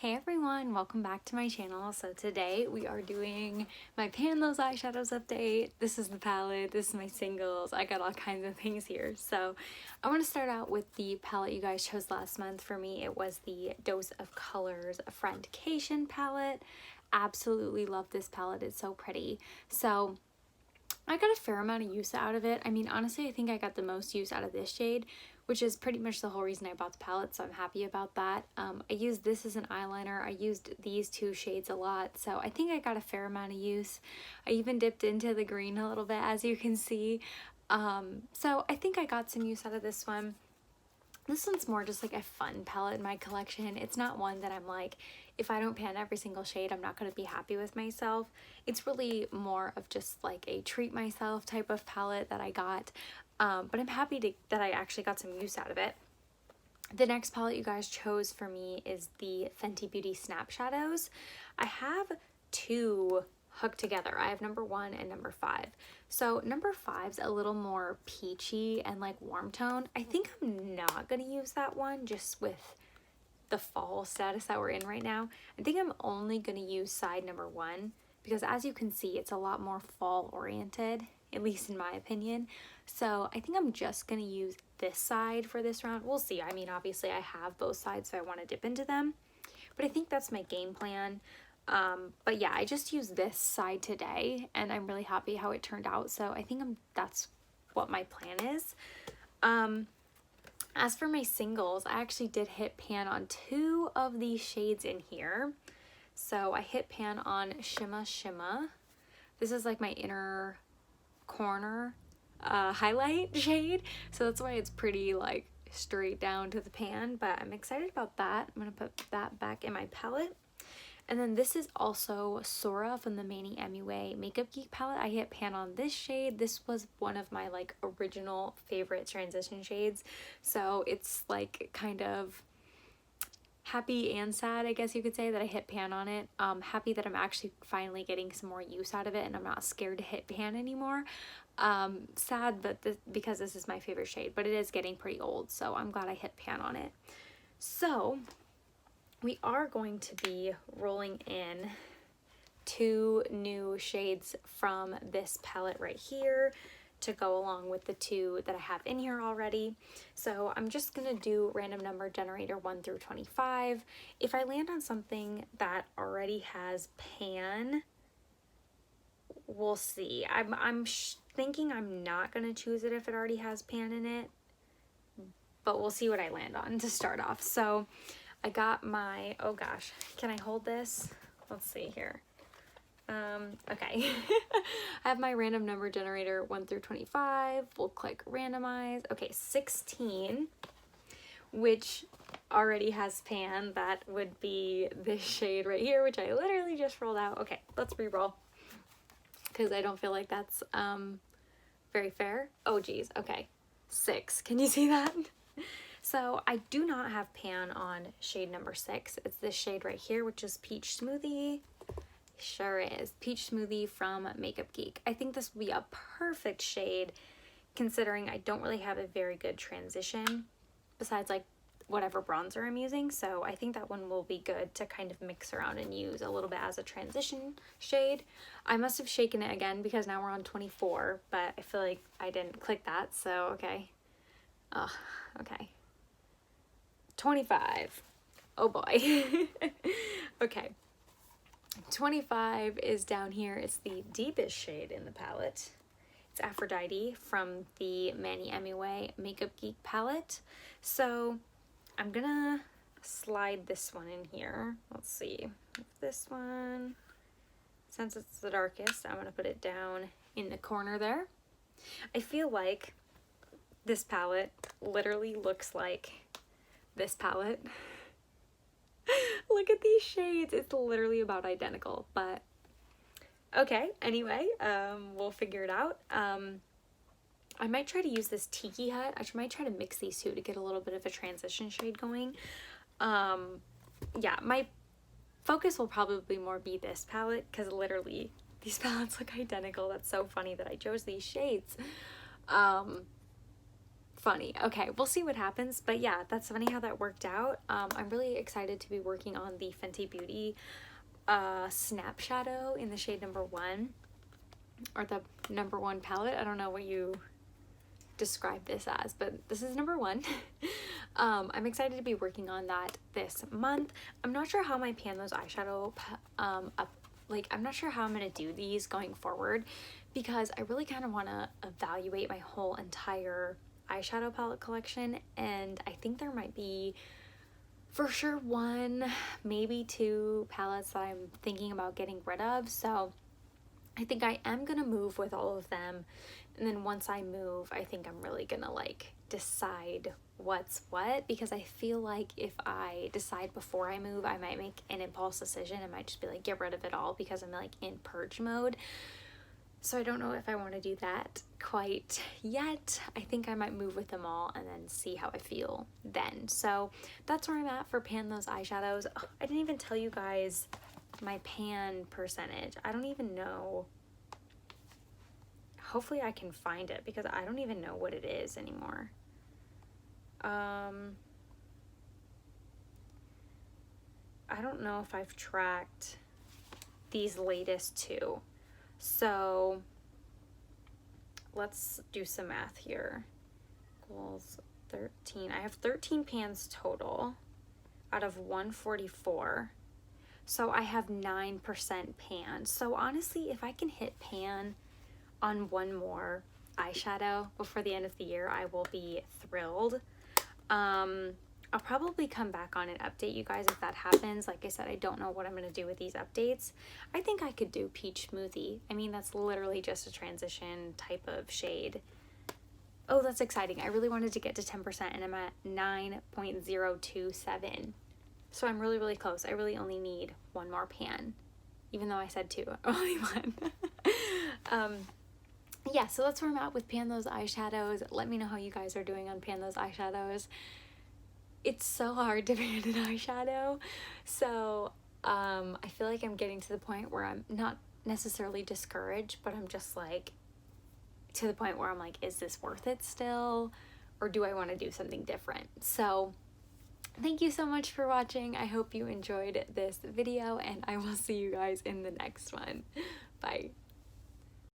Hey everyone, welcome back to my channel. So today we are doing my Pan Those Eyeshadows update. This is the palette, this is my singles, I got all kinds of things here. So I want to start out with the palette you guys chose last month. For me it was the Dose of Colors Friendcation palette. Absolutely love this palette, it's so pretty. So I got a fair amount of use out of it. I mean, honestly, I think I got the most use out of this shade, which is pretty much the whole reason I bought the palette, so I'm happy about that. I used this as an eyeliner. I used these two shades a lot, so I think I got a fair amount of use. I even dipped into the green a little bit, as you can see. So I think I got some use out of this one. This one's more just like a fun palette in my collection. It's not one that I'm like, if I don't pan every single shade, I'm not going to be happy with myself. It's really more of just like a treat myself type of palette that I got. But I'm happy that I actually got some use out of it. The next palette you guys chose for me is the Fenty Beauty Snap Shadows. I have two hooked together. I have number 1 and number 5. So number 5's a little more peachy and like warm tone. I think I'm not going to use that one just with the fall status that we're in right now. I think I'm only going to use side number 1 because as you can see, it's a lot more fall oriented, at least in my opinion. So I think I'm just going to use this side for this round. We'll see. I mean, obviously I have both sides, so I want to dip into them, but I think that's my game plan. But yeah, I just used this side today and I'm really happy how it turned out. So I think that's what my plan is. As for my singles, I actually did hit pan on 2 of these shades in here. So I hit pan on Shimma Shimma. This is like my inner corner highlight shade. So that's why it's pretty like straight down to the pan, but I'm excited about that. I'm gonna put that back in my palette. And then this is also Sora from the Manny MUA Makeup Geek palette. I hit pan on this shade. This was one of my like original favorite transition shades. So it's like kind of happy and sad, I guess you could say, that I hit pan on it. Happy that I'm actually finally getting some more use out of it and I'm not scared to hit pan anymore. Sad but because this is my favorite shade, but it is getting pretty old, so I'm glad I hit pan on it. So we are going to be rolling in 2 new shades from this palette right here to go along with the 2 that I have in here already. So I'm just gonna do random number generator 1 through 25. If I land on something that already has pan, we'll see. I'm thinking I'm not gonna choose it if it already has pan in it, but we'll see what I land on to start off. So I got my, oh gosh, can I hold this? Let's see here. Okay. I have my random number generator 1 through 25. We'll click randomize. Okay, 16, which already has pan. That would be this shade right here, which I literally just rolled out. Okay, let's re-roll because I don't feel like that's very fair. Oh geez, okay. 6, can you see that? So I do not have pan on shade number 6. It's this shade right here, which is Peach Smoothie. Sure is. Peach Smoothie from Makeup Geek. I think this will be a perfect shade considering I don't really have a very good transition besides like whatever bronzer I'm using. So I think that one will be good to kind of mix around and use a little bit as a transition shade. I must have shaken it again because now we're on 24, but I feel like I didn't click that. So okay. Oh, okay. 25. Oh boy. Okay. 25 is down here. It's the deepest shade in the palette. It's Aphrodite from the Manny MUA Makeup Geek palette. So I'm gonna slide this one in here. Let's see. This one, since it's the darkest, I'm gonna put it down in the corner there. I feel like this palette literally looks like this palette. Look at these shades. It's literally about identical, but okay. Anyway, we'll figure it out. I might try to use this Tiki Hut. I might try to mix these 2 to get a little bit of a transition shade going. Yeah, my focus will probably more be this palette because literally these palettes look identical. That's so funny that I chose these shades. funny. Okay, we'll see what happens. But yeah, that's funny how that worked out. I'm really excited to be working on the Fenty Beauty Snap Shadow in the shade number 1. Or the number 1 palette. I don't know what you describe this as, but this is number 1. I'm excited to be working on that this month. I'm not sure how my Pan Those eyeshadow I'm not sure how I'm gonna do these going forward, because I really kind of want to evaluate my whole entire eyeshadow palette collection, and I think there might be for sure 1, maybe 2 palettes that I'm thinking about getting rid of. So I think I am gonna move with all of them, and then once I move, I think I'm really gonna like decide what's what, because I feel like if I decide before I move, I might make an impulse decision. I might just be like, get rid of it all, because I'm like in purge mode. So I don't know if I want to do that quite yet. I think I might move with them all and then see how I feel then. So that's where I'm at for Pan Those eyeshadows. Oh, I didn't even tell you guys my pan percentage. I don't even know. Hopefully I can find it, because I don't even know what it is anymore. I don't know if I've tracked these latest 2. So let's do some math here. Equals 13. I have 13 pans total out of 144. So I have 9% pan. So honestly, if I can hit pan on 1 more eyeshadow before the end of the year, I will be thrilled. I'll probably come back on and update you guys if that happens. Like I said, I don't know what I'm going to do with these updates. I think I could do Peach Smoothie. I mean, that's literally just a transition type of shade. Oh, that's exciting. I really wanted to get to 10% and I'm at 9.027. So I'm really, really close. I really only need 1 more pan. Even though I said 2, only 1. Yeah, so that's where I'm at with Pan Those eyeshadows. Let me know how you guys are doing on Pan Those eyeshadows. It's so hard to pan an eyeshadow. So I feel like I'm getting to the point where I'm not necessarily discouraged, but I'm just like to the point where I'm like, is this worth it still? Or do I want to do something different? So thank you so much for watching. I hope you enjoyed this video, and I will see you guys in the next one. Bye.